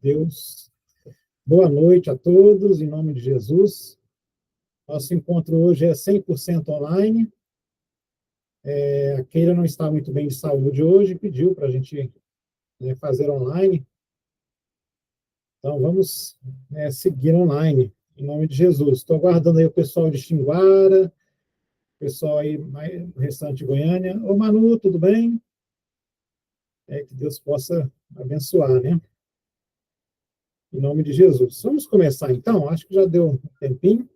Deus. Boa noite a todos, em nome de Jesus. Nosso encontro hoje é 100% online. A Keila não está muito bem de saúde hoje, pediu para a gente fazer online. Então, vamos seguir online, em nome de Jesus. Estou aguardando aí o pessoal de Xinguara, o pessoal aí, o restante de Goiânia. Ô, Manu, tudo bem? Que Deus possa abençoar, né? Em nome de Jesus. Vamos começar, então? Acho que já deu um tempinho,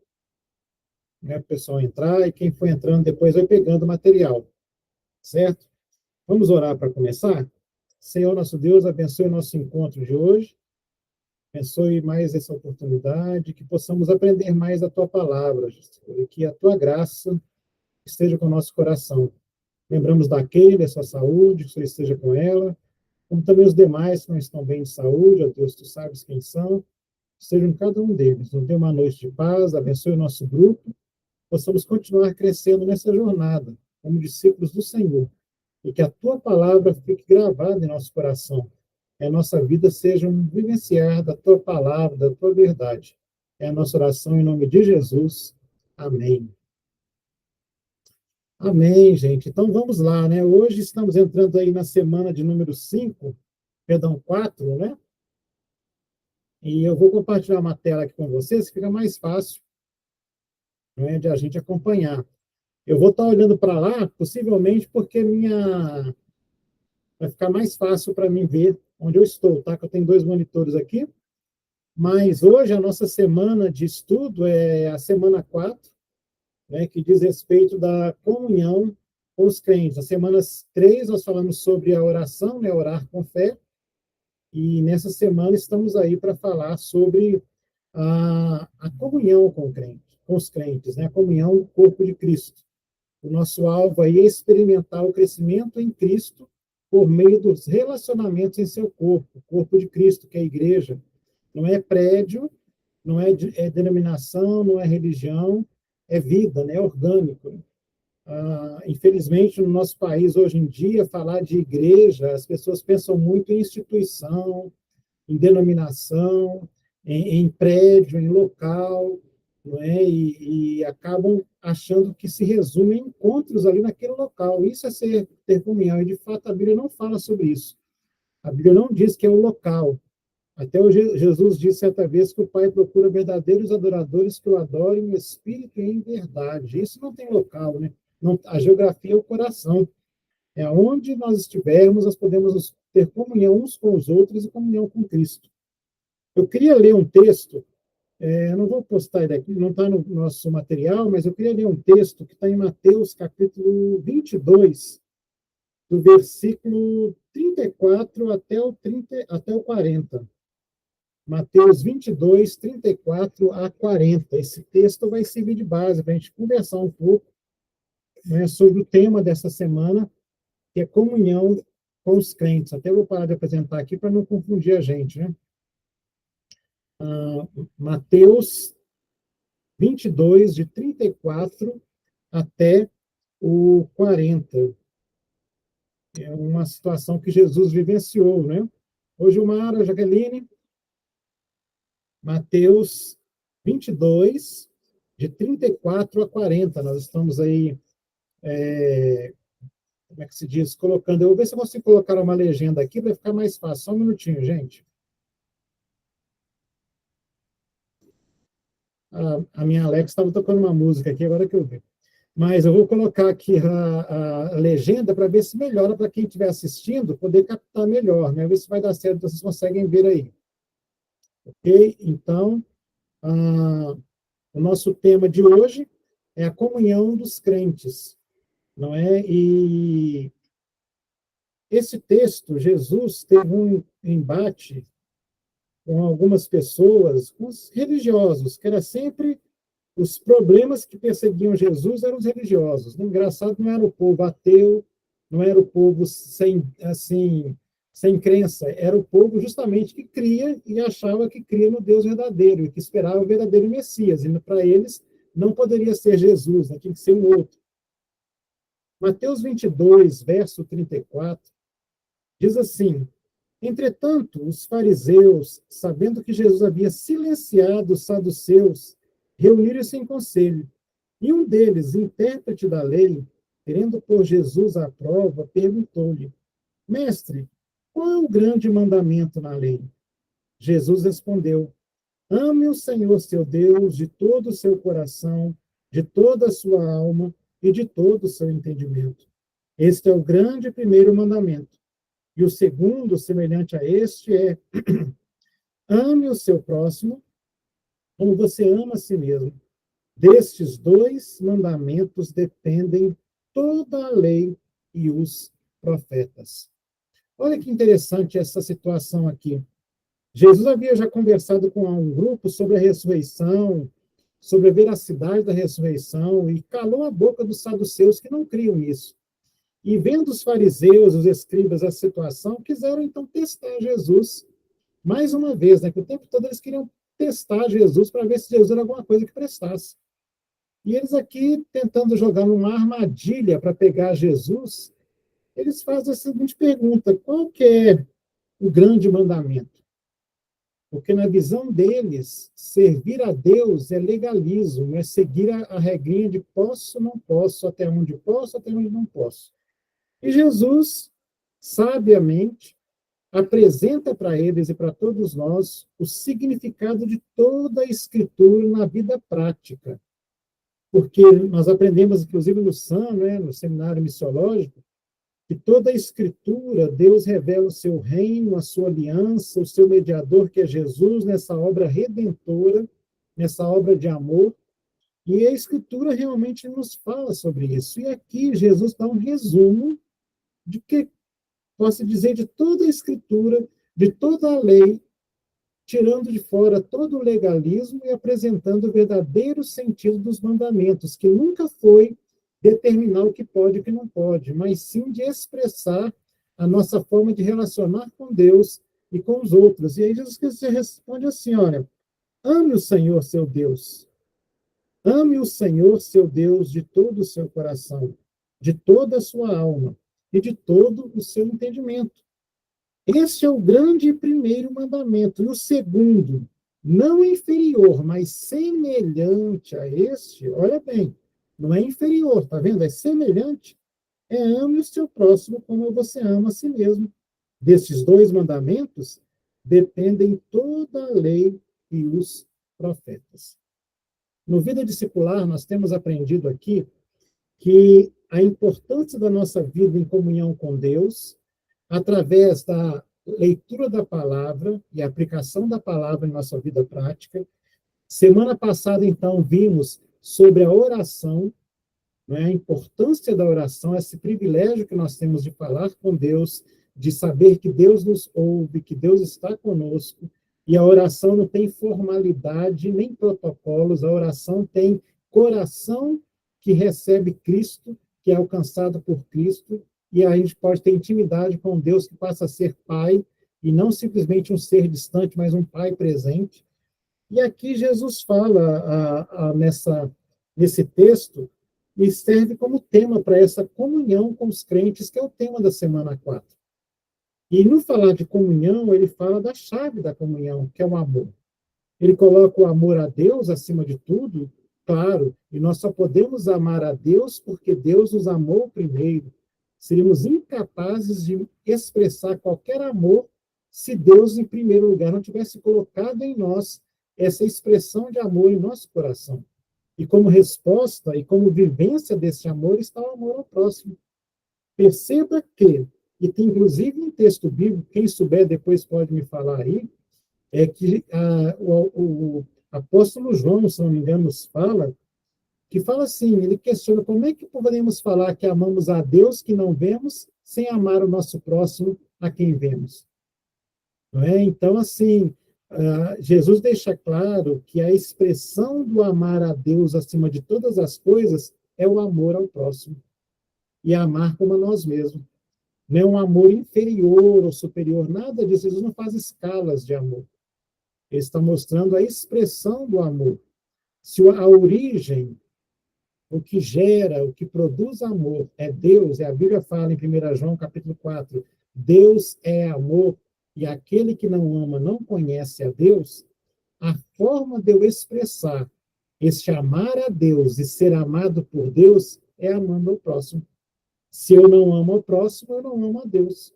né, para o pessoal entrar, e quem for entrando depois vai pegando material, certo? Vamos orar para começar? Senhor, nosso Deus, abençoe o nosso encontro de hoje, abençoe mais essa oportunidade, que possamos aprender mais a Tua palavra, e que a Tua graça esteja com o nosso coração. Lembramos daquele, a sua saúde, que o Senhor esteja com ela, como também os demais que não estão bem de saúde, ó Deus, Tu sabes quem são, estejam cada um deles. Nos dê uma noite de paz, abençoe o nosso grupo, possamos continuar crescendo nessa jornada, como discípulos do Senhor, e que a Tua palavra fique gravada em nosso coração, que a nossa vida seja um vivenciar da Tua palavra, da Tua verdade. É a nossa oração em nome de Jesus. Amém. Amém, gente. Então vamos lá, né? Hoje estamos entrando aí na semana de número 5, perdão, 4, né? E eu vou compartilhar uma tela aqui com vocês, que fica mais fácil, né, de a gente acompanhar. Eu vou estar olhando para lá, possivelmente porque vai ficar mais fácil para mim ver onde eu estou, tá? Que eu tenho 2 monitores aqui. Mas hoje a nossa semana de estudo é a semana 4, né, que diz respeito da comunhão com os crentes. Na semana 3 nós falamos sobre a oração, né, orar com fé. E nessa semana estamos aí para falar sobre a comunhão com os crentes, né? A comunhão do corpo de Cristo. O nosso alvo aí é experimentar o crescimento em Cristo por meio dos relacionamentos em seu corpo, o corpo de Cristo, que é a igreja. Não é prédio, não é denominação, não é religião, é vida, né? É orgânico. Infelizmente, no nosso país, hoje em dia, falar de igreja, as pessoas pensam muito em instituição, em denominação, em prédio, em local, não é? E acabam achando que se resume em encontros ali naquele local. Isso é ter comunhão, e de fato a Bíblia não fala sobre isso. A Bíblia não diz que é o local. Até Jesus disse certa vez que o Pai procura verdadeiros adoradores que o adorem em espírito e em verdade. Isso não tem local, né? Não, a geografia é o coração. É onde nós estivermos, nós podemos ter comunhão uns com os outros e comunhão com Cristo. Eu queria ler um texto, eu não vou postar ele aqui, não está no nosso material, mas eu queria ler um texto que está em Mateus, capítulo 22, do versículo 34 até o 40. Mateus 22, 34 a 40. Esse texto vai servir de base para a gente conversar um pouco, né, sobre o tema dessa semana, que é comunhão com os crentes. Até vou parar de apresentar aqui para não confundir a gente, né? Mateus 22, de 34 até o 40. É uma situação que Jesus vivenciou, né? Ô, Gilmara, Jaqueline, Mateus 22, de 34 a 40. Nós estamos aí, como é que se diz? Colocando. Eu vou ver se eu consigo colocar uma legenda aqui para ficar mais fácil. Só um minutinho, gente. A minha Alexa estava tocando uma música aqui, agora que eu vi. Mas eu vou colocar aqui a legenda para ver se melhora para quem estiver assistindo, poder captar melhor, né? Ver se vai dar certo, vocês conseguem ver aí. Ok? Então, o nosso tema de hoje é a comunhão dos crentes, não é? E esse texto, Jesus teve um embate com algumas pessoas, com os religiosos, que era sempre os problemas que perseguiam Jesus eram os religiosos. Engraçado, não era o povo ateu, não era o povo sem crença, era o povo justamente que cria e achava que cria no Deus verdadeiro, e que esperava o verdadeiro Messias. E para eles não poderia ser Jesus, né? Tinha que ser um outro. Mateus 22, verso 34, diz assim: Entretanto, os fariseus, sabendo que Jesus havia silenciado os saduceus, reuniram-se em conselho. E um deles, intérprete da lei, querendo pôr Jesus à prova, perguntou-lhe: Mestre, qual é o grande mandamento na lei? Jesus respondeu: Ame o Senhor seu Deus de todo o seu coração, de toda a sua alma e de todo o seu entendimento. Este é o grande primeiro mandamento. E o segundo, semelhante a este, é: ame o seu próximo como você ama a si mesmo. Destes dois mandamentos dependem toda a lei e os profetas. Olha que interessante essa situação aqui. Jesus havia já conversado com um grupo sobre a ressurreição, sobre a veracidade da ressurreição, e calou a boca dos saduceus que não criam nisso. E vendo os fariseus, os escribas, a situação, quiseram então testar Jesus mais uma vez, né? Que o tempo todo eles queriam testar Jesus para ver se Jesus era alguma coisa que prestasse. E eles aqui, tentando jogar numa armadilha para pegar Jesus, eles fazem a seguinte pergunta: qual que é o grande mandamento? Porque na visão deles, servir a Deus é legalismo, é seguir a regrinha de posso, não posso, até onde não posso. E Jesus, sabiamente, apresenta para eles e para todos nós o significado de toda a Escritura na vida prática. Porque nós aprendemos, inclusive no SAM, né, no Seminário Missiológico, que toda a Escritura, Deus revela o seu reino, a sua aliança, o seu mediador, que é Jesus, nessa obra redentora, nessa obra de amor. E a Escritura realmente nos fala sobre isso. E aqui Jesus dá um resumo de que, posso dizer, de toda a Escritura, de toda a lei, tirando de fora todo o legalismo e apresentando o verdadeiro sentido dos mandamentos, que nunca foi determinar o que pode e o que não pode, mas sim de expressar a nossa forma de relacionar com Deus e com os outros. E aí Jesus responde assim, olha: ame o Senhor, seu Deus. Ame o Senhor, seu Deus, de todo o seu coração, de toda a sua alma e de todo o seu entendimento. Este é o grande primeiro mandamento. E o segundo, não inferior, mas semelhante a este, olha bem, não é inferior, tá vendo? É semelhante. É ame o seu próximo como você ama a si mesmo. Destes dois mandamentos dependem toda a lei e os profetas. No Vida Discipular, nós temos aprendido aqui que a importância da nossa vida em comunhão com Deus, através da leitura da palavra e aplicação da palavra em nossa vida prática. Semana passada, então, vimos sobre a oração, né, a importância da oração, esse privilégio que nós temos de falar com Deus, de saber que Deus nos ouve, que Deus está conosco, e a oração não tem formalidade nem protocolos, a oração tem coração que recebe Cristo, que é alcançado por Cristo, e a gente pode ter intimidade com Deus que passa a ser Pai, e não simplesmente um ser distante, mas um Pai presente. E aqui Jesus fala nesse texto, e serve como tema para essa comunhão com os crentes, que é o tema da semana 4. E no falar de comunhão, ele fala da chave da comunhão, que é o amor. Ele coloca o amor a Deus acima de tudo, claro, e nós só podemos amar a Deus porque Deus nos amou primeiro. Seríamos incapazes de expressar qualquer amor se Deus, em primeiro lugar, não tivesse colocado em nós essa expressão de amor em nosso coração. E como resposta e como vivência desse amor está o amor ao próximo. Perceba que, e tem inclusive um texto bíblico, quem souber depois pode me falar aí, é que o apóstolo João, se não me engano, nos fala, que fala assim, ele questiona como é que podemos falar que amamos a Deus que não vemos, sem amar o nosso próximo a quem vemos. Não é? Então, assim, Jesus deixa claro que a expressão do amar a Deus acima de todas as coisas é o amor ao próximo. E amar como a nós mesmos. Não é um amor inferior ou superior, nada disso. Jesus não faz escalas de amor. Ele está mostrando a expressão do amor. Se a origem, o que gera, o que produz amor é Deus, e a Bíblia fala em 1 João capítulo 4, Deus é amor. e aquele que não ama não conhece a Deus, a forma de eu expressar este amar a Deus e ser amado por Deus é amando o próximo. Se eu não amo o próximo, eu não amo a Deus.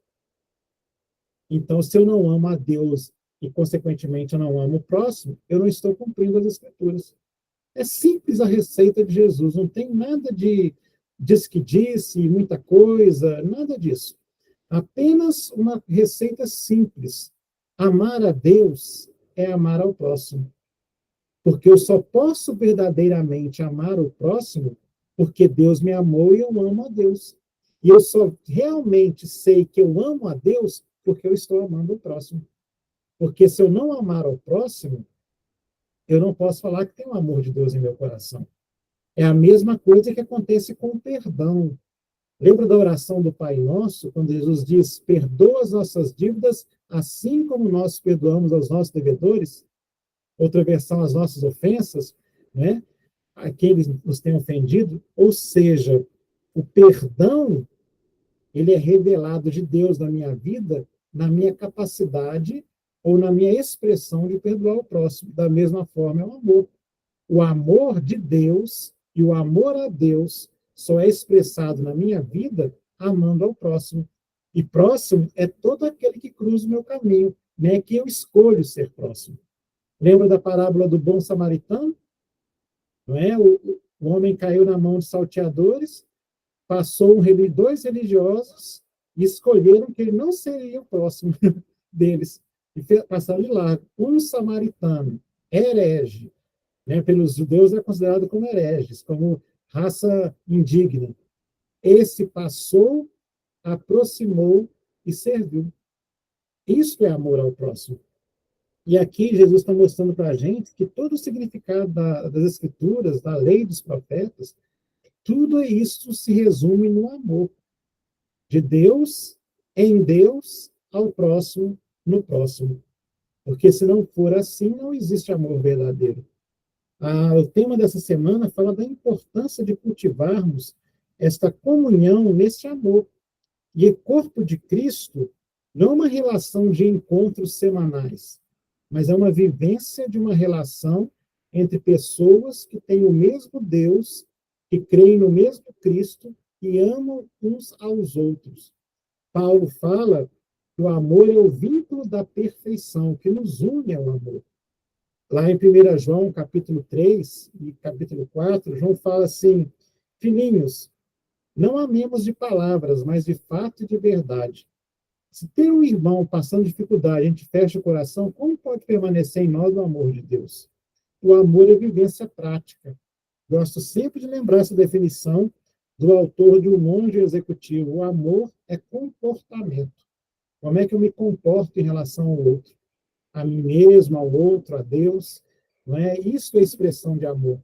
Então, se eu não amo a Deus e, consequentemente, eu não amo o próximo, eu não estou cumprindo as Escrituras. É simples a receita de Jesus, não tem nada de diz que disse, muita coisa, nada disso. Apenas uma receita simples. Amar a Deus é amar ao próximo. Porque eu só posso verdadeiramente amar o próximo porque Deus me amou e eu amo a Deus. E eu só realmente sei que eu amo a Deus porque eu estou amando o próximo. Porque se eu não amar o próximo, eu não posso falar que tem o amor de Deus em meu coração. É a mesma coisa que acontece com o perdão. Lembra da oração do Pai Nosso, quando Jesus diz: perdoa as nossas dívidas, assim como nós perdoamos aos nossos devedores? Outra versão, as nossas ofensas, né? Aqueles nos têm ofendido. Ou seja, o perdão, ele é revelado de Deus na minha vida, na minha capacidade ou na minha expressão de perdoar o próximo. Da mesma forma, é o amor. O amor de Deus e o amor a Deus só é expressado na minha vida amando ao próximo. E próximo é todo aquele que cruza o meu caminho, né? Que eu escolho ser próximo. Lembra da parábola do bom samaritano? Não é? O homem caiu na mão de salteadores, passou dois religiosos e escolheram que ele não seria o próximo deles. E passaram de largo. Um samaritano, herege, né? Pelos judeus é considerado como hereges, como raça indigna. Esse passou, aproximou e serviu. Isso é amor ao próximo. E aqui Jesus está mostrando para a gente que todo o significado das Escrituras, da lei dos profetas, tudo isso se resume no amor de Deus, em Deus, ao próximo, no próximo. Porque se não for assim, não existe amor verdadeiro. O tema dessa semana fala da importância de cultivarmos esta comunhão nesse amor. E o corpo de Cristo não é uma relação de encontros semanais, mas é uma vivência de uma relação entre pessoas que têm o mesmo Deus, que creem no mesmo Cristo e amam uns aos outros. Paulo fala que o amor é o vínculo da perfeição, que nos une ao amor. Lá em 1 João, capítulo 3 e capítulo 4, João fala assim: filhinhos, não amemos de palavras, mas de fato e de verdade. Se tem um irmão passando dificuldade, a gente fecha o coração, como pode permanecer em nós o amor de Deus? O amor é vivência prática. Gosto sempre de lembrar essa definição do autor de O Monge Executivo. O amor é comportamento. Como é que eu me comporto em relação ao outro? A mim mesmo, ao outro, a Deus. Não é? Isso é expressão de amor.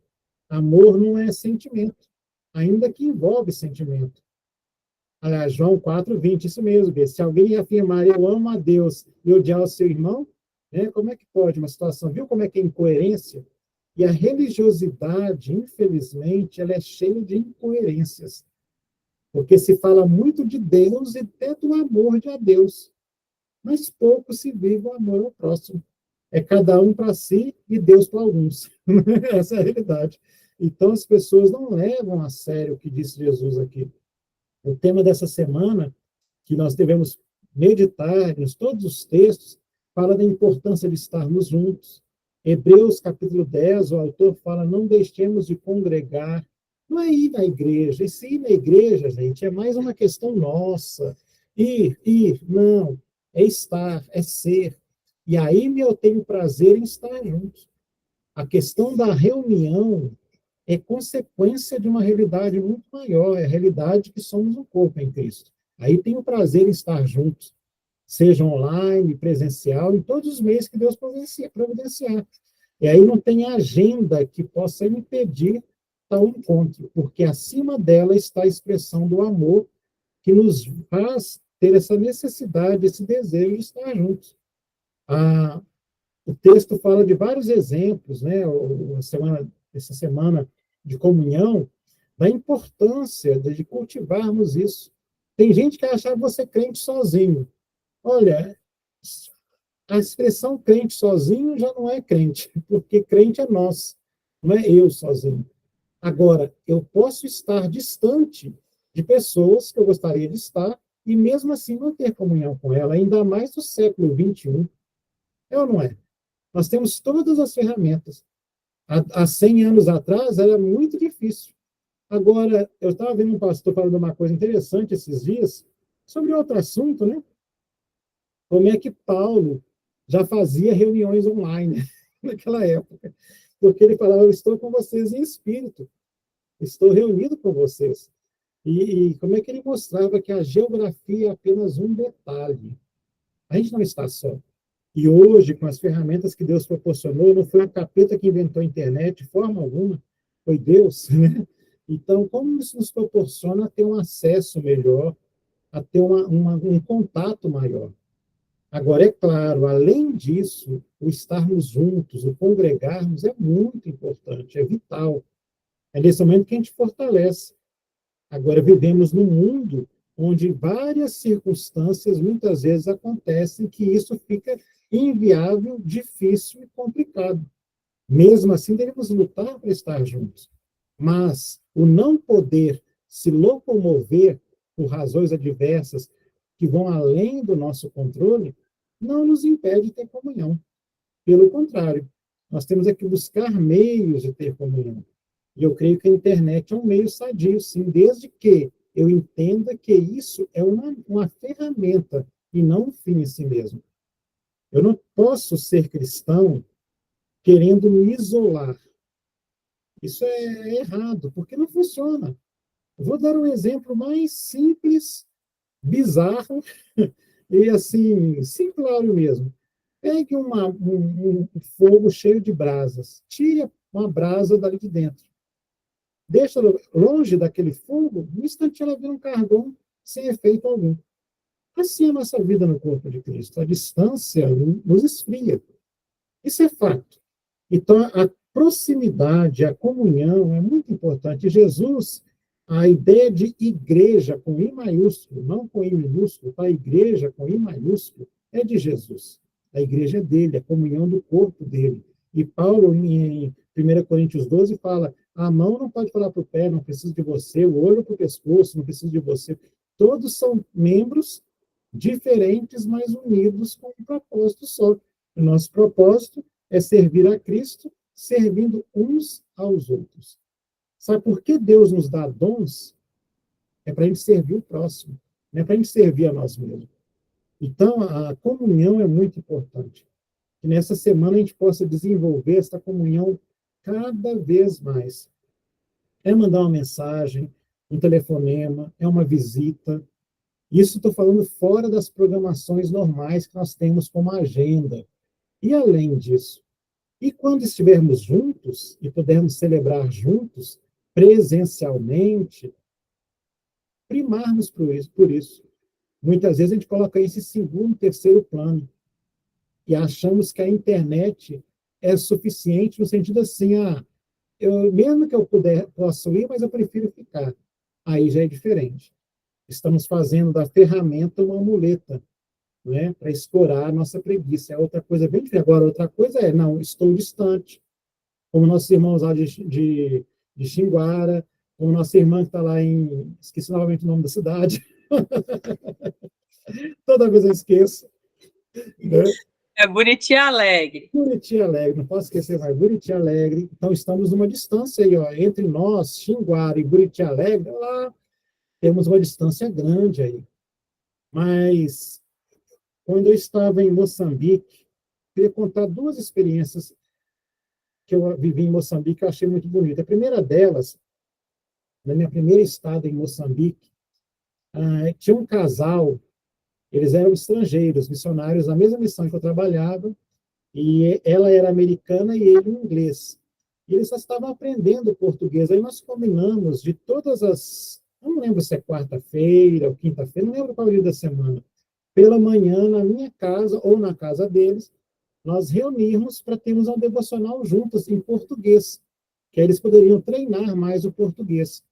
Amor não é sentimento, ainda que envolve sentimento. João 4:20, isso mesmo, Bê. Se alguém afirmar eu amo a Deus e odiar o seu irmão, né, como é que pode uma situação? Viu como é que é incoerência? E a religiosidade, infelizmente, ela é cheia de incoerências, porque se fala muito de Deus e até do amor de a Deus, mas pouco se vive o amor ao próximo. É cada um para si e Deus para alguns. Essa é a realidade. Então, as pessoas não levam a sério o que disse Jesus aqui. O tema dessa semana, que nós devemos meditar em todos os textos, fala da importância de estarmos juntos. Hebreus, capítulo 10, o autor fala: não deixemos de congregar. Não é ir na igreja. E se ir na igreja, gente, é mais uma questão nossa. Ir, não. É estar, é ser. E aí eu tenho prazer em estar juntos. A questão da reunião é consequência de uma realidade muito maior, é a realidade que somos um corpo em Cristo. Aí tem o prazer em estar juntos, seja online, presencial, em todos os meios que Deus providenciar. E aí não tem agenda que possa impedir tal encontro, porque acima dela está a expressão do amor que nos faz ter essa necessidade, esse desejo de estar juntos. O texto fala de vários exemplos, né? Essa semana de comunhão, da importância de cultivarmos isso. Tem gente que acha que você é crente sozinho. Olha, A expressão crente sozinho já não é crente, porque crente é nós, não é eu sozinho. Agora, eu posso estar distante de pessoas que eu gostaria de estar e mesmo assim não ter comunhão com ela, ainda mais no século XXI. É ou não é? Nós temos todas as ferramentas. Há 100 anos atrás era muito difícil. Agora, eu estava vendo um pastor falando uma coisa interessante esses dias, sobre outro assunto, né? Como é que Paulo já fazia reuniões online naquela época? Porque ele falava: eu estou com vocês em espírito, estou reunido com vocês. E como é que ele mostrava que a geografia é apenas um detalhe? A gente não está só. E hoje, com as ferramentas que Deus proporcionou, não foi o capeta que inventou a internet, de forma alguma, foi Deus, né? Então, como isso nos proporciona ter um acesso melhor, a ter um contato maior? Agora, é claro, além disso, o estarmos juntos, o congregarmos é muito importante, é vital. É nesse momento que a gente fortalece. Agora, vivemos num mundo onde várias circunstâncias muitas vezes acontecem que isso fica inviável, difícil e complicado. Mesmo assim, devemos lutar para estar juntos. Mas o não poder se locomover por razões adversas que vão além do nosso controle não nos impede de ter comunhão. Pelo contrário, nós temos que buscar meios de ter comunhão. E eu creio que a internet é um meio sadio, sim, desde que eu entenda que isso é uma ferramenta e não um fim em si mesmo. Eu não posso ser cristão querendo me isolar. Isso é errado, porque não funciona. Eu vou dar um exemplo mais simples, bizarro e assim, simplório mesmo. Pegue um fogo cheio de brasas, tire uma brasa dali de dentro. Deixa longe daquele fogo, no instante ela vira um carvão sem efeito algum. Assim é a nossa vida no corpo de Cristo. A distância nos esfria. Isso é fato. Então, a proximidade, a comunhão é muito importante. Jesus, a ideia de igreja com I maiúsculo, não com I minúsculo, a igreja com I maiúsculo, é de Jesus. A igreja é dele, a comunhão do corpo dele. E Paulo, em 1 Coríntios 12, fala: a mão não pode falar para o pé, não preciso de você, o olho para o pescoço, não preciso de você. Todos são membros diferentes, mas unidos com um propósito só. O nosso propósito é servir a Cristo, servindo uns aos outros. Sabe por que Deus nos dá dons? É para a gente servir o próximo, não é para a gente servir a nós mesmos. Então, a comunhão é muito importante. Que nessa semana a gente possa desenvolver essa comunhão cada vez mais. É mandar uma mensagem, um telefonema, é uma visita. Isso estou falando fora das programações normais que nós temos como agenda. E além disso, e quando estivermos juntos e pudermos celebrar juntos, presencialmente, primarmos por isso. Muitas vezes a gente coloca isso em segundo, terceiro plano e achamos que a internet é suficiente no sentido assim, mesmo que eu possa ir, mas eu prefiro ficar. Aí já é diferente. Estamos fazendo da ferramenta uma muleta, né, para escorar a nossa preguiça. É outra coisa bem diferente. Agora, outra coisa é, não, estou distante, como nossos irmãos lá de Xinguara, como nossa irmã que está lá em... Esqueci novamente o nome da cidade. Toda vez eu esqueço. Né? É Buriti Alegre. Buriti Alegre, não posso esquecer mais, Buriti Alegre. Então, estamos numa distância aí, ó, entre nós, Xinguara e Buriti Alegre, lá temos uma distância grande aí. Mas, quando eu estava em Moçambique, queria contar duas experiências que eu vivi em Moçambique, que eu achei muito bonita. A primeira delas, na minha primeira estada em Moçambique, tinha um casal, eles eram estrangeiros, missionários, na mesma missão que eu trabalhava, e ela era americana e ele inglês. E eles só estavam aprendendo português. Aí nós combinamos de todas as... Eu não lembro se é quarta-feira ou quinta-feira, não lembro qual dia da semana. Pela manhã, na minha casa ou na casa deles, nós reunirmos para termos um devocional juntos em português, que aí eles poderiam treinar mais o português.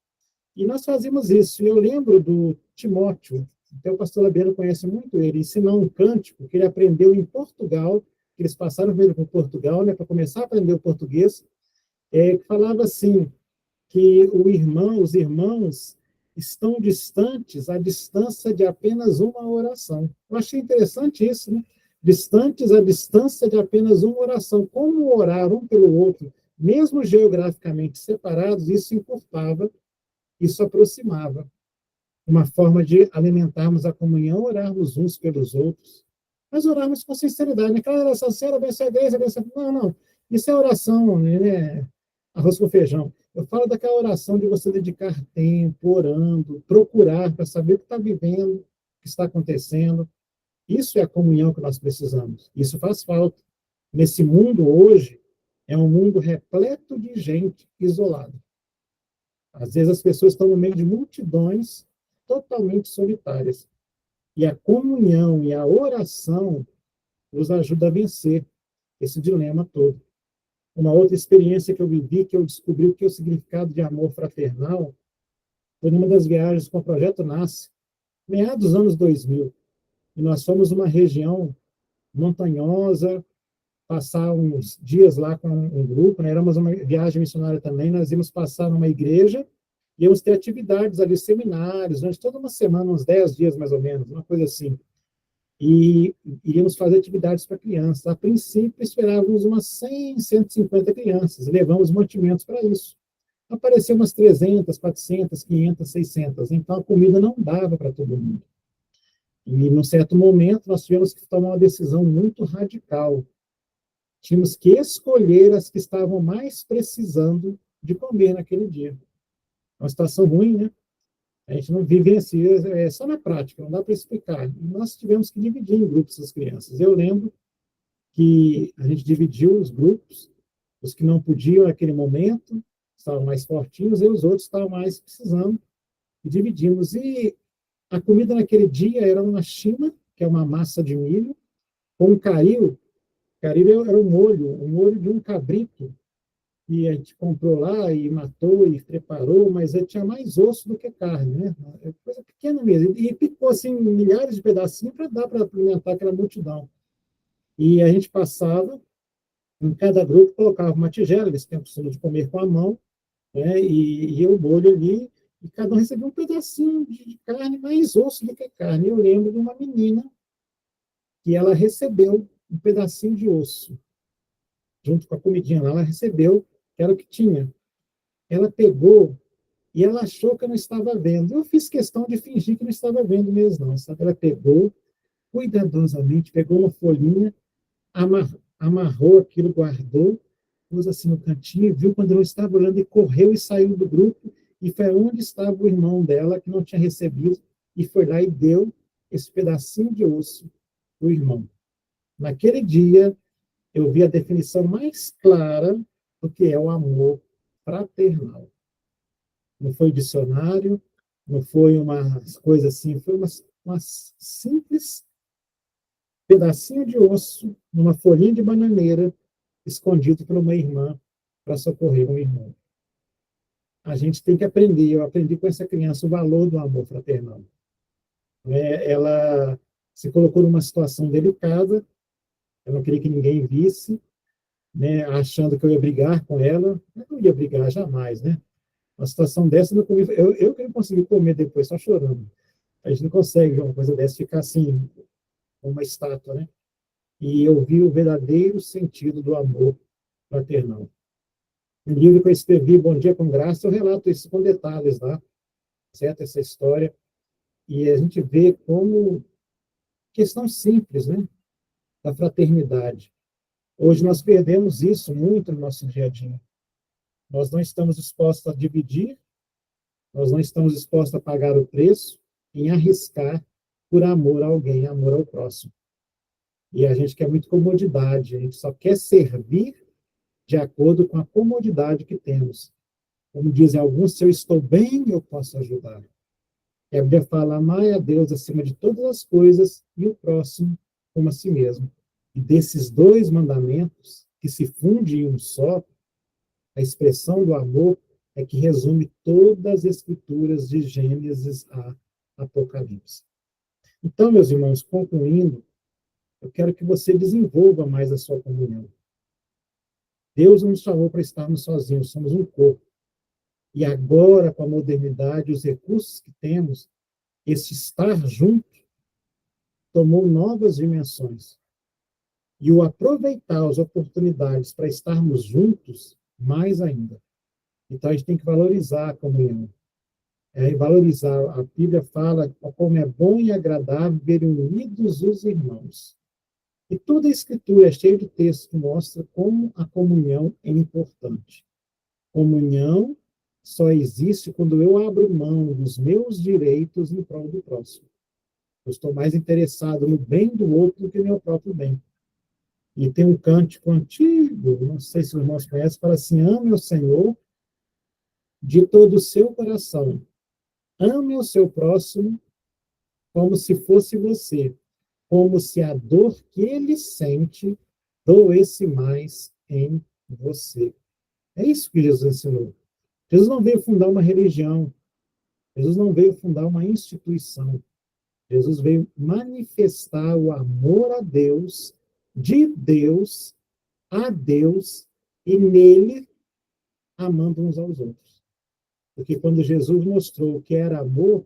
E nós fazíamos isso. E eu lembro do Timóteo, Então, o pastor Labiano conhece muito ele, ensinou um cântico que ele aprendeu em Portugal, que eles passaram primeiro por Portugal, né, para começar a aprender o português, que falava assim, que os irmãos estão distantes à distância de apenas uma oração. Eu achei interessante isso, né? Distantes à distância de apenas uma oração. Como orar um pelo outro, mesmo geograficamente separados, isso encurtava, isso aproximava. Uma forma de alimentarmos a comunhão, orarmos uns pelos outros, mas orarmos com sinceridade. Naquela oração, Senhor, abençoe a igreja, abençoe... Não. Isso é oração, né? Arroz com feijão. Eu falo daquela oração de você dedicar tempo, orando, procurar para saber o que está vivendo, o que está acontecendo. Isso é a comunhão que nós precisamos. Isso faz falta. Nesse mundo hoje, é um mundo repleto de gente isolada. Às vezes as pessoas estão no meio de multidões totalmente solitárias. E a comunhão e a oração nos ajuda a vencer esse dilema todo. Uma outra experiência que eu vivi, que eu descobri o que é o significado de amor fraternal, foi numa das viagens com o Projeto Nasce, meados dos anos 2000. E nós fomos uma região montanhosa, passar uns dias lá com um grupo, né? Éramos uma viagem missionária também, nós íamos passar numa igreja, e íamos ter atividades ali, seminários, durante toda uma semana, uns 10 dias mais ou menos, uma coisa assim. E iríamos fazer atividades para crianças. A princípio, esperávamos umas 100, 150 crianças, levamos mantimentos para isso. Apareceu umas 300, 400, 500, 600, então a comida não dava para todo mundo. E, num certo momento, nós tivemos que tomar uma decisão muito radical. Tínhamos que escolher as que estavam mais precisando de comer naquele dia. Uma situação ruim, né? A gente não vivencia, é só na prática, não dá para explicar. E nós tivemos que dividir em grupos as crianças. Eu lembro que a gente dividiu os grupos, os que não podiam naquele momento, estavam mais fortinhos, e os outros estavam mais precisando, e dividimos. E a comida naquele dia era uma chima, que é uma massa de milho, com um caril. Caril era um molho de um cabrito, que a gente comprou lá e matou e preparou, mas ele tinha mais osso do que carne, né? É coisa pequena mesmo. E picou, assim, milhares de pedacinhos para dar para alimentar aquela multidão. E a gente passava, em cada grupo, colocava uma tigela, eles têm a costume de comer com a mão, né? E ia o molho ali, e cada um recebia um pedacinho de carne, mais osso do que carne. Eu lembro de uma menina que ela recebeu um pedacinho de osso, junto com a comidinha lá, ela recebeu, que era o que tinha. Ela pegou e ela achou que eu não estava vendo. Eu fiz questão de fingir que não estava vendo mesmo, não, sabe? Ela pegou, cuidadosamente, pegou uma folhinha, amarrou aquilo, guardou, pôs assim no cantinho, viu quando eu não estava olhando e correu e saiu do grupo, e foi onde estava o irmão dela, que não tinha recebido, e foi lá e deu esse pedacinho de osso para o irmão. Naquele dia, eu vi a definição mais clara do que é o amor fraternal. Não foi dicionário, não foi uma coisa assim, foi uma simples pedacinho de osso numa folhinha de bananeira escondido por uma irmã para socorrer um irmão. A gente tem que aprender, eu aprendi com essa criança o valor do amor fraternal. Ela se colocou numa situação delicada, eu não queria que ninguém visse, né, achando que eu ia brigar com ela. Eu não ia brigar jamais, né? Uma situação dessa, eu que não consegui comer depois, só chorando. A gente não consegue uma coisa dessa ficar assim, uma estátua, né? E eu vi o verdadeiro sentido do amor fraternal. No livro que eu escrevi, Bom Dia com Graça, eu relato isso com detalhes lá, certo? Essa história. E a gente vê como questão simples, né? Da fraternidade. Hoje nós perdemos isso muito no nosso dia a dia. Nós não estamos dispostos a dividir, nós não estamos dispostos a pagar o preço em arriscar por amor a alguém, amor ao próximo. E a gente quer muito comodidade, a gente só quer servir de acordo com a comodidade que temos. Como dizem alguns, se eu estou bem, eu posso ajudar. E a Bíblia fala, amai a Deus acima de todas as coisas e o próximo como a si mesmo. E desses dois mandamentos, que se fundem em um só, a expressão do amor é que resume todas as escrituras de Gênesis a Apocalipse. Então, meus irmãos, concluindo, eu quero que você desenvolva mais a sua comunhão. Deus não nos chamou para estarmos sozinhos, somos um corpo. E agora, com a modernidade, os recursos que temos, esse estar junto tomou novas dimensões. E o aproveitar as oportunidades para estarmos juntos, mais ainda. Então, a gente tem que valorizar a comunhão. Valorizar. A Bíblia fala como é bom e agradável verem unidos os irmãos. E toda a Escritura é cheia de textos que mostra como a comunhão é importante. Comunhão só existe quando eu abro mão dos meus direitos em prol do próximo. Eu estou mais interessado no bem do outro do que no meu próprio bem. E tem um cântico antigo, não sei se os irmãos conhecem, fala assim: ame o Senhor de todo o seu coração. Ame o seu próximo como se fosse você, como se a dor que ele sente doesse mais em você. É isso que Jesus ensinou. Jesus não veio fundar uma religião, Jesus não veio fundar uma instituição. Jesus veio manifestar o amor a Deus, de Deus, a Deus, e nele, amando uns aos outros. Porque quando Jesus mostrou o que era amor,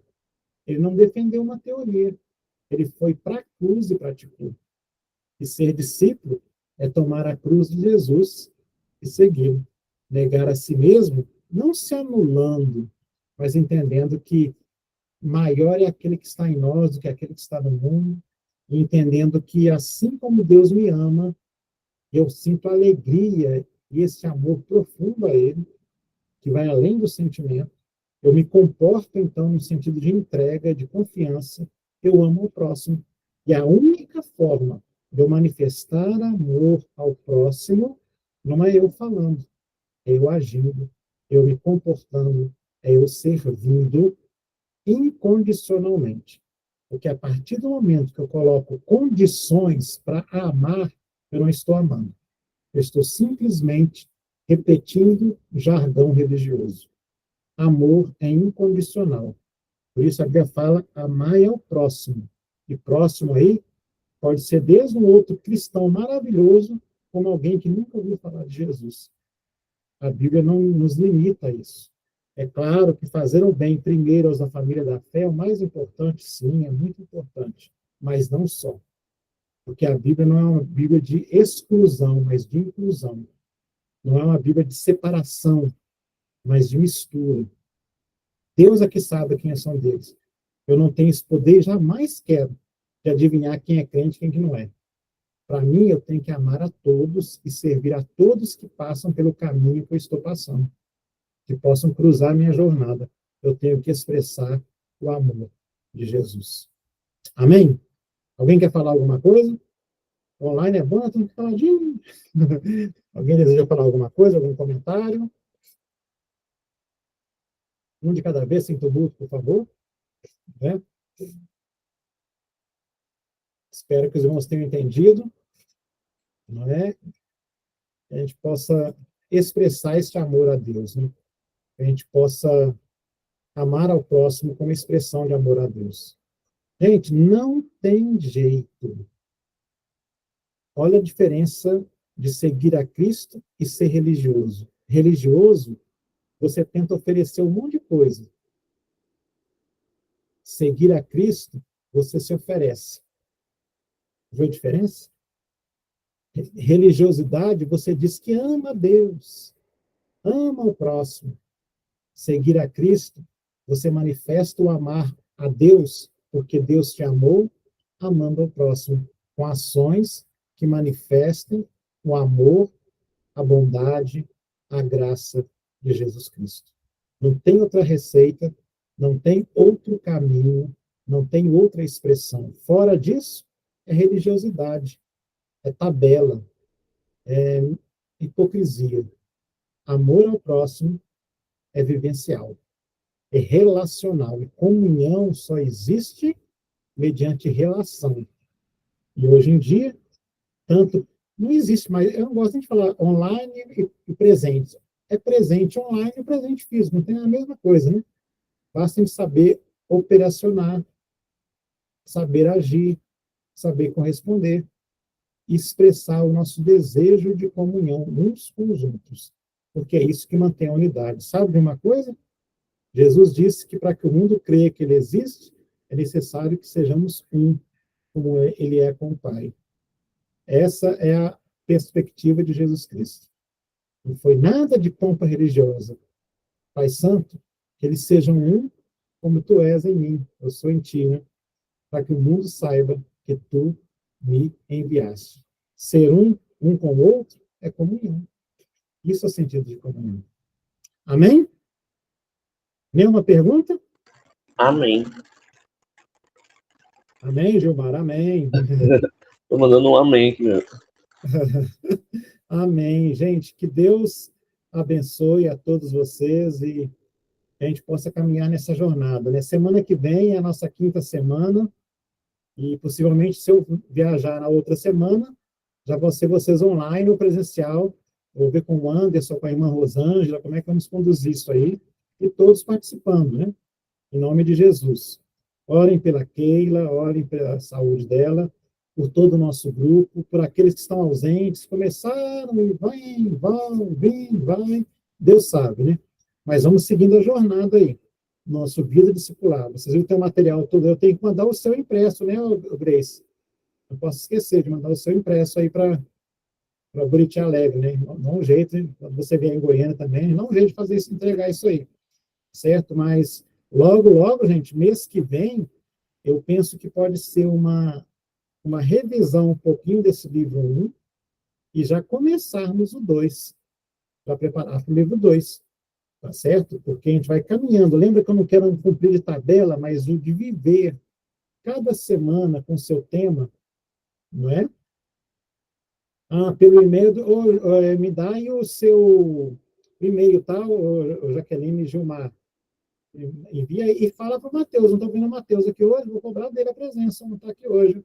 ele não defendeu uma teoria. Ele foi para a cruz e praticou. E ser discípulo é tomar a cruz de Jesus e segui-lo. Negar a si mesmo, não se anulando, mas entendendo que maior é aquele que está em nós do que aquele que está no mundo, e entendendo que assim como Deus me ama, eu sinto alegria e esse amor profundo a Ele, que vai além do sentimento. Eu me comporto, então, no sentido de entrega, de confiança. Eu amo o próximo. E a única forma de eu manifestar amor ao próximo não é eu falando, é eu agindo, eu me comportando, é eu servindo incondicionalmente. Porque a partir do momento que eu coloco condições para amar, eu não estou amando. Eu estou simplesmente repetindo jargão religioso. Amor é incondicional. Por isso a Bíblia fala, amai ao próximo. E próximo aí pode ser desde um outro cristão maravilhoso, como alguém que nunca ouviu falar de Jesus. A Bíblia não nos limita a isso. É claro que fazer o bem primeiro aos da família da fé é o mais importante, sim, é muito importante, mas não só. Porque a Bíblia não é uma Bíblia de exclusão, mas de inclusão. Não é uma Bíblia de separação, mas de mistura. Deus é que sabe quem são deles. Eu não tenho esse poder, jamais quero, de adivinhar quem é crente e quem que não é. Para mim, eu tenho que amar a todos e servir a todos que passam pelo caminho que eu estou passando, que possam cruzar a minha jornada. Eu tenho que expressar o amor de Jesus. Amém? Alguém quer falar alguma coisa? Online é bom, tem que falar de... Alguém deseja falar alguma coisa, algum comentário? Um de cada vez, sem tumulto, por favor. Né? Espero que os irmãos tenham entendido, não é? Que a gente possa expressar este amor a Deus, né? Que a gente possa amar ao próximo como expressão de amor a Deus. Gente, não tem jeito. Olha a diferença de seguir a Cristo e ser religioso. Religioso, você tenta oferecer um monte de coisa. Seguir a Cristo, você se oferece. Viu a diferença? Religiosidade, você diz que ama a Deus, ama o próximo. Seguir a Cristo, você manifesta o amar a Deus, porque Deus te amou, amando ao próximo, com ações que manifestem o amor, a bondade, a graça de Jesus Cristo. Não tem outra receita, não tem outro caminho, não tem outra expressão. Fora disso, é religiosidade, é tabela, é hipocrisia. Amor ao próximo é vivencial, é relacional. E comunhão só existe mediante relação. E hoje em dia, tanto não existe mais, eu não gosto de falar online e presente. É presente online e presente físico, não tem a mesma coisa, né? Basta a gente saber operacionar. saber agir, saber corresponder, e expressar o nosso desejo de comunhão uns com os outros, porque é isso que mantém a unidade. Sabe de uma coisa? Jesus disse que para que o mundo creia que ele existe, é necessário que sejamos um, como ele é com o Pai. Essa é a perspectiva de Jesus Cristo. Não foi nada de pompa religiosa. Pai Santo, que eles sejam um, como tu és em mim, eu sou em ti, né? Para que o mundo saiba que tu me enviaste. Ser um com o outro, é comunhão. Isso é o sentido de comunhão. Amém? Nenhuma pergunta? Amém. Amém, Gilmar? Amém. Tô mandando um amém aqui, meu. Amém. Gente, que Deus abençoe a todos vocês e que a gente possa caminhar nessa jornada, né? Semana que vem é a nossa quinta semana e possivelmente se eu viajar na outra semana, já vão ser vocês online ou presencial. Vou ver com o Anderson, com a irmã Rosângela, como é que vamos conduzir isso aí, e todos participando, né? Em nome de Jesus. Orem pela Keila, orem pela saúde dela, por todo o nosso grupo, por aqueles que estão ausentes, começaram e vai, Deus sabe, né? Mas vamos seguindo a jornada aí, nosso vida discipular. Vocês viram que tem o material todo, eu tenho que mandar o seu impresso, né, Grace? Não posso esquecer de mandar o seu impresso aí para Buriti Alegre, né? Não um jeito, quando você vier em Goiânia também, não um jeito de fazer isso, entregar isso aí, certo? Mas logo, gente, mês que vem, eu penso que pode ser uma revisão um pouquinho desse livro 1 e já começarmos o 2, para preparar para o livro 2, tá certo? Porque a gente vai caminhando. Lembra que eu não quero cumprir de tabela, mas o de viver cada semana com seu tema, não é? Pelo e-mail, me dá aí o seu e-mail, tá, Jaqueline Gilmar? Envia e fala para o Matheus. Não estou vendo o Matheus aqui hoje, vou cobrar dele a presença, não está aqui hoje.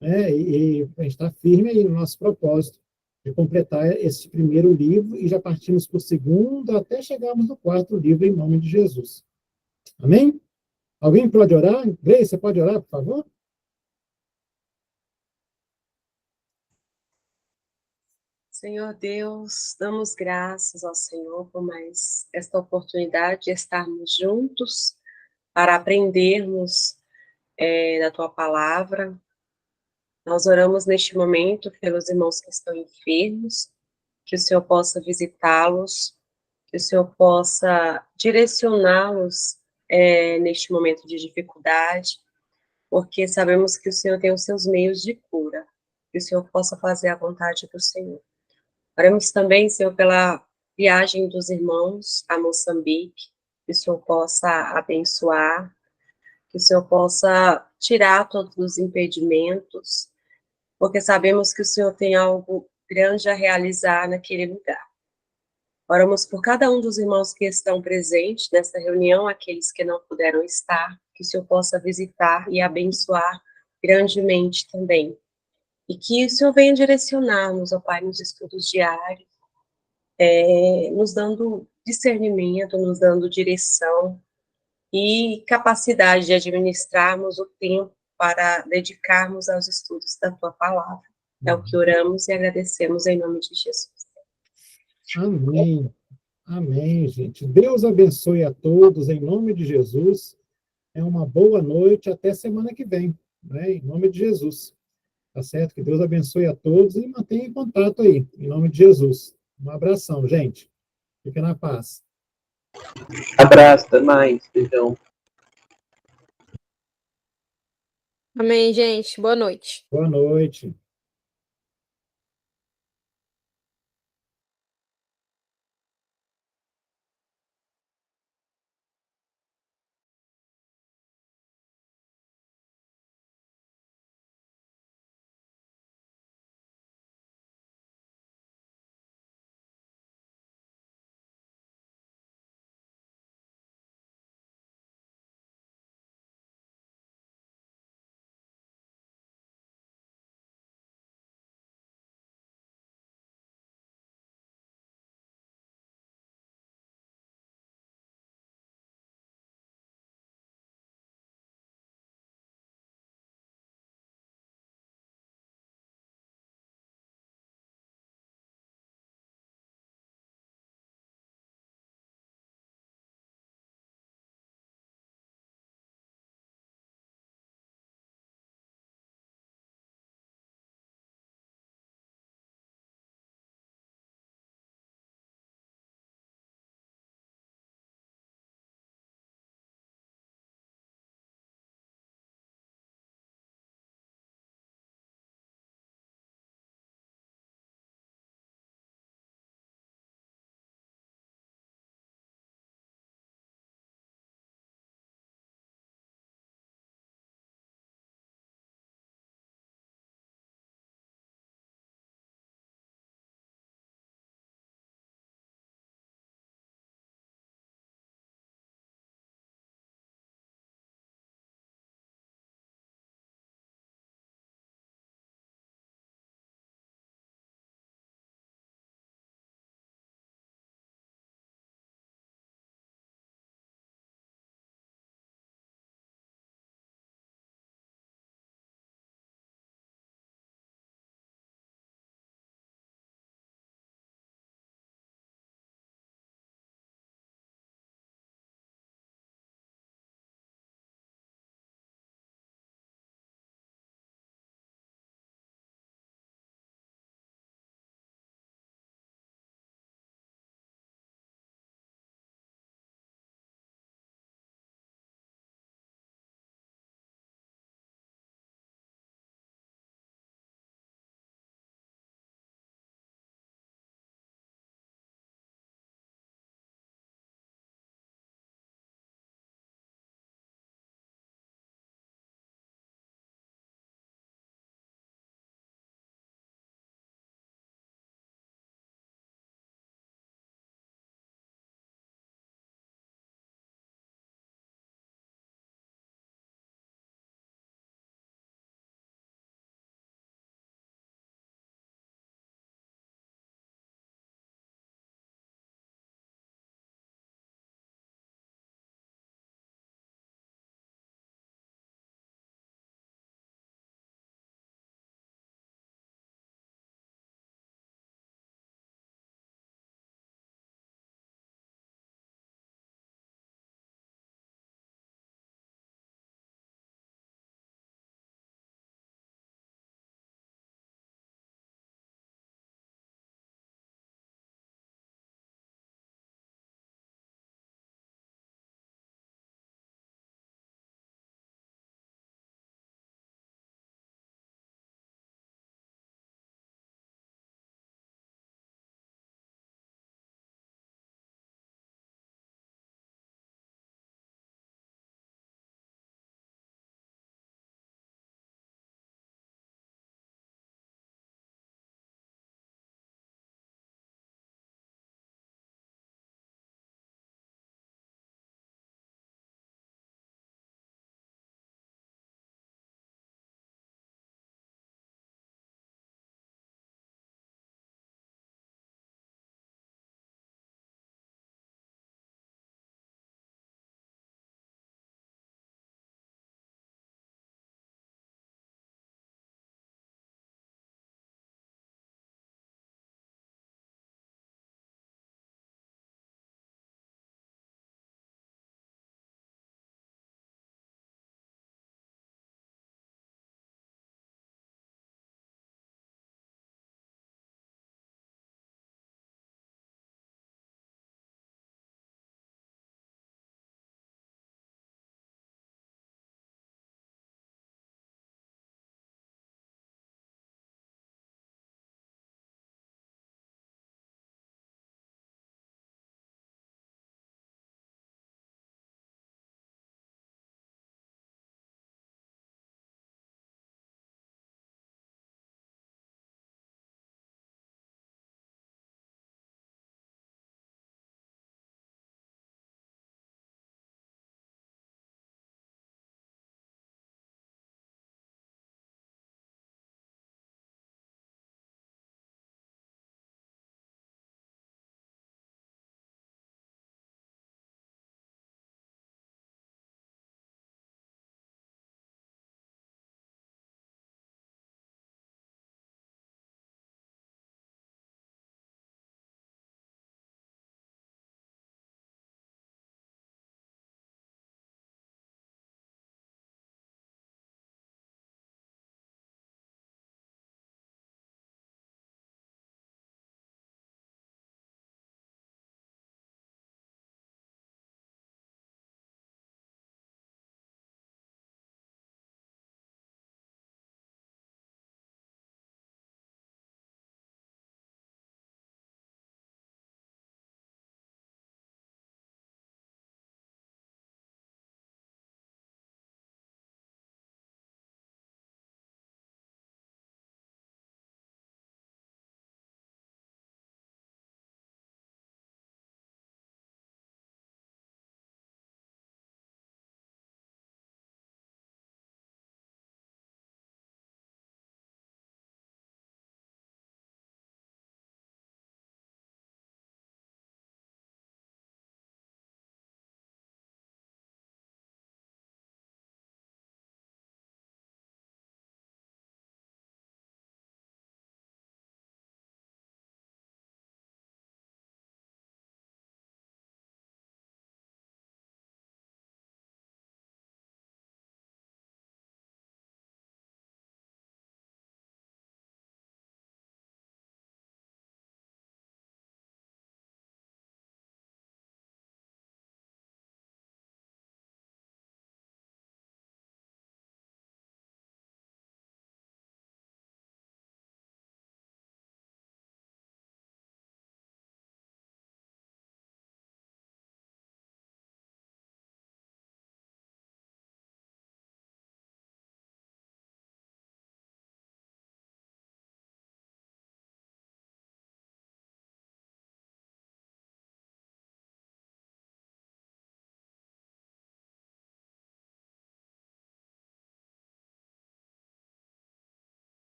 E a gente está firme aí no nosso propósito de completar esse primeiro livro e já partimos para o segundo até chegarmos no quarto livro, em nome de Jesus. Amém? Alguém pode orar? Grace, você pode orar, por favor? Senhor Deus, damos graças ao Senhor por mais esta oportunidade de estarmos juntos para aprendermos da Tua Palavra. Nós oramos neste momento pelos irmãos que estão enfermos, que o Senhor possa visitá-los, que o Senhor possa direcioná-los neste momento de dificuldade, porque sabemos que o Senhor tem os seus meios de cura, que o Senhor possa fazer a vontade do Senhor. Oramos também, Senhor, pela viagem dos irmãos a Moçambique, que o Senhor possa abençoar, que o Senhor possa tirar todos os impedimentos, porque sabemos que o Senhor tem algo grande a realizar naquele lugar. Oramos por cada um dos irmãos que estão presentes nesta reunião, aqueles que não puderam estar, que o Senhor possa visitar e abençoar grandemente também. E que o Senhor venha direcionar-nos, ó Pai, nos estudos diários, nos dando discernimento, nos dando direção e capacidade de administrarmos o tempo para dedicarmos aos estudos da Tua Palavra. É o que oramos e agradecemos em nome de Jesus. Amém. Amém, gente. Deus abençoe a todos, em nome de Jesus. Uma boa noite, até semana que vem, né? Em nome de Jesus. Tá certo? Que Deus abençoe a todos e mantenha em contato aí, em nome de Jesus. Um abração, gente. Fica na paz. Abraço, até mais. Beijão. Amém, gente. Boa noite. Boa noite.